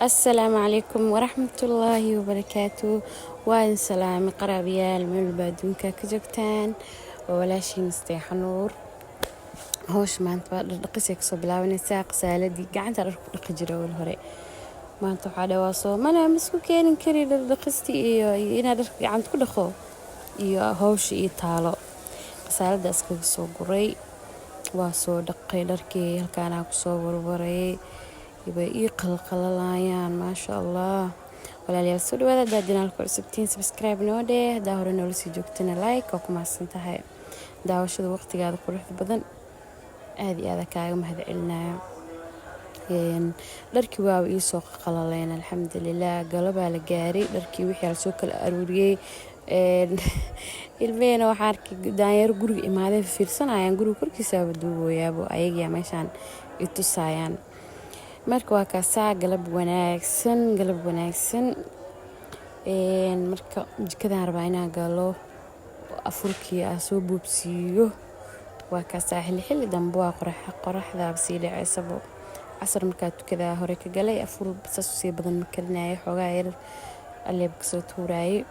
السلام عليكم ورحمة الله وبركاته. وين سلام قرابيال من البادونك كجوكتان وولاشي مستيح نور هوش ما انت دقيسك سو بلاوني ساق سالدي قاعد رقجرة والهري ما انت على واصو ما انا مسكو كان كري دقيستي ايه انا عند كل خو iyo hawsha ii taalo qasaalada iskaga soo guray waa soo dhaqay dharkii halkaan aan ku soo warwaray ibay ii qalqalayaan maasha Allah walaaliyaal soo dhawaada daadinaalka cusubtiin subscribe noo dheh hadaa hore noola sii joogtana like oo ku mahadsan tahay daawashada waqtigaada quruxda badan aad iyo aad kaaga mahadcelinaya dharkii waa ii soo qalaleen alxamdulillaah galabaa la gaaray dharkii wixii la soo kala aruuriyay ilmeena waxaa arkay daanyaro guriga imaadeen fiirsanayaan guriga korkiisaaba duuboyaabo ayagiyaa meeshaan i tusaayaan marka waa kaasaa galab wanaagsan marka jikadaan rabaa inaan galo afurkii aan soo buubsiiyo waa kaasaa xilli dambe waa qoraxdaaba sii dhaceysabo casar markaa tukadaa hore ka galay afur saas sii badan ma karinaya xoogaa yar aleebka soo tuuraayay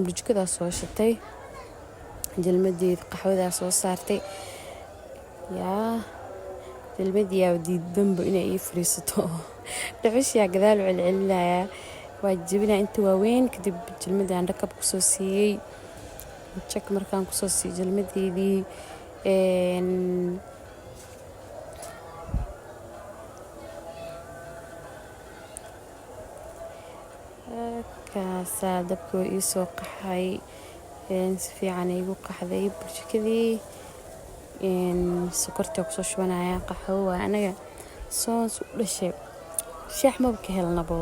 burjikadaa soo shatay jalmadeed qaxwadaa soo saartay yaa jalmadiyaa diidanba inay ii fariisato dhacishiyaa gadaal celcelinayaa waa jabinaa inta waaweyn kadib jalmadaan dhakab kusoo siiyey jak markaan kusoo siiyey jalmadeedii kaasaa dabkoo ii soo qaxay si fiican iigu qaxday burjikadii sokortaa kusoo shubanaya qaxwo waa anaga soons u dhashay shaax maba ka helnabo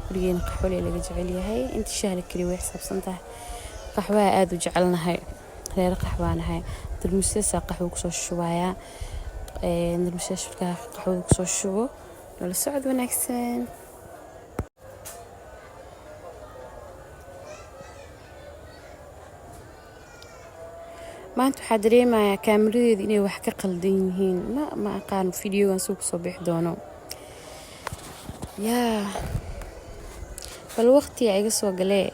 gurigeena qaxwole laga jecel yahay inta shaah la kariyo way xisaabsan tahay qaxwaha aad u jecelnahay reer qaxwaanahay darmuusyadasaa qaxwo kusoo shubayaa darmuusyada qaxwada kusoo shubo nala socod wanaagsan maanta waxaa dareemayaa kaamiradeedu inay wax ka qaldan yihiin ma aqaan fideogan soo kusoo bixi doono yaa bal waqtiga iga soo galee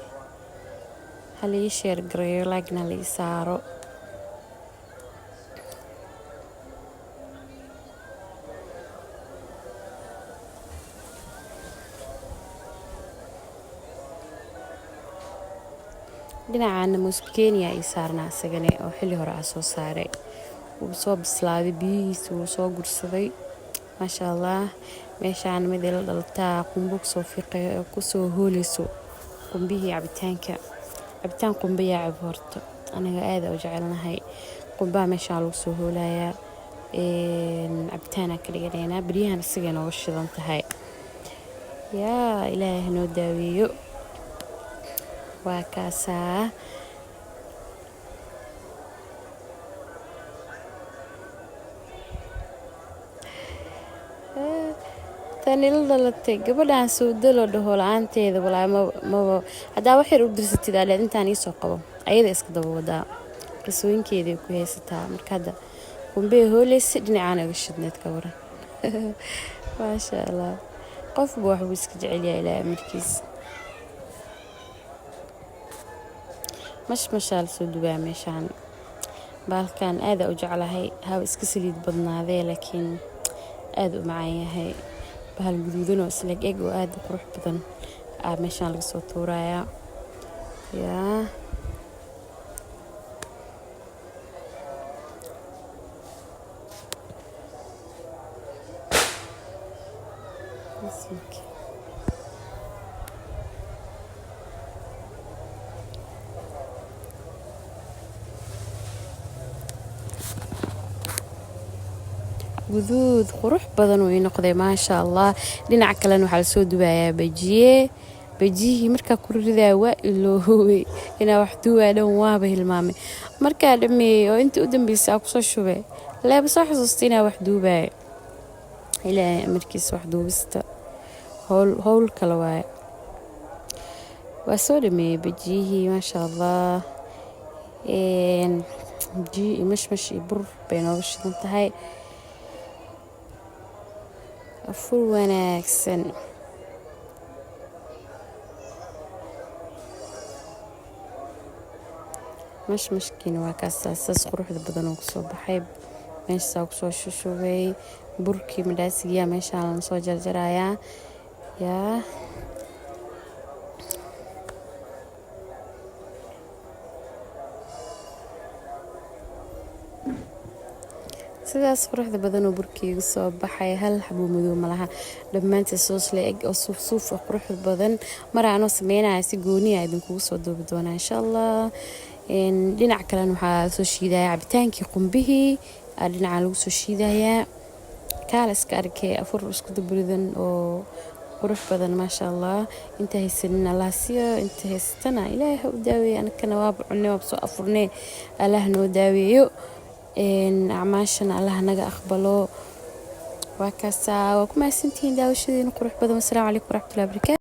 hala ii sheer gareeyo laagna hala ii saaro dhinacaana muuska kenya ii saarnaa isagane oo xilli hore aa soo saaray wuu soo bislaaday biyihiisa wuu soo gursaday maasha Allah meeshaan mid la dhaltaa qumbo kusoo fiiqay oo kusoo hooleyso qumbihii cabitaan qumbo yaa cab horta aniga aad u jecelnahay qumbaha meeshaan lagu soo hoolayaa cabitaana ka dhiganaynaa bariyahan isaga nooga shidan tahay yaa ilaahay noo daaweeyo waa kaasaa tani la dhalatay gabadhaan sawdalo dhaho la-aanteeda walaa maba haddaa waxyar u dirsatid aleed intaan iisoo qabo ayada iska daba wadaa qisooyinkeeday ku haysataa marka hadda qumbee hooleysa dhinacaana iga shidneed ka waran maasha Allah qofba waxbuu iska jecelyahay ilaa amarkiis mashmashaa la soo dubaa meeshaan baalkan aad u jeclahay haba iska saliid badnaadee laakiin aad u macaan yahay bahal guduudan oo isla eg oo aad u qurux badan meeshaan laga soo tuurayaa yaa guduud qurux badan way noqday maasha Allah dhinac kalena waxa la soo dubayaa bajiyihii markaa ku ridaa waa ilooway inaa wax duwaa dhan waaba hilmaamay markaa dhameeyay oo intii u dambeysay aa kusoo shubay leeba soo xasuustay inaa wax duubaayo ilaahay amarkiisa wax duubista howl kale waaye waa soo dhameeyay bajiyihii maasha Allah bajiyi mashmash iyo bur bay nooga shidan tahay afur wanaagsan مش مشكين وكاس أساس قروح بدن وكسو بحب مش ساوكسو شوشوي بركي مداسية مش على نصو جرجرايا يا sidaas quruxda badan oo burkeyga soo baxay hal xabo madow malaha dhammaantii soos la eg oo suuf oo qurux badan maraano sameynaya si gooni ah idinkugu soo duubi doonaa insha Allah dhinac kale waxaa soo shiidaya cabitaankii qumbihii dhinaca lagu soo shiidaya kaala iska arkay afur isku dubridan oo qurux badan ma sha Allah inta haysanin Allah siiyo inta haystana Ilaahay u daaweeyo anakana waa cunay waa soo afurnay Allah noo daaweeyo أعماشنا الله نجا أقبله وكسا وكما سنتين داوشين قروح بدو السلام عليكم ورحمة الله وبركاته.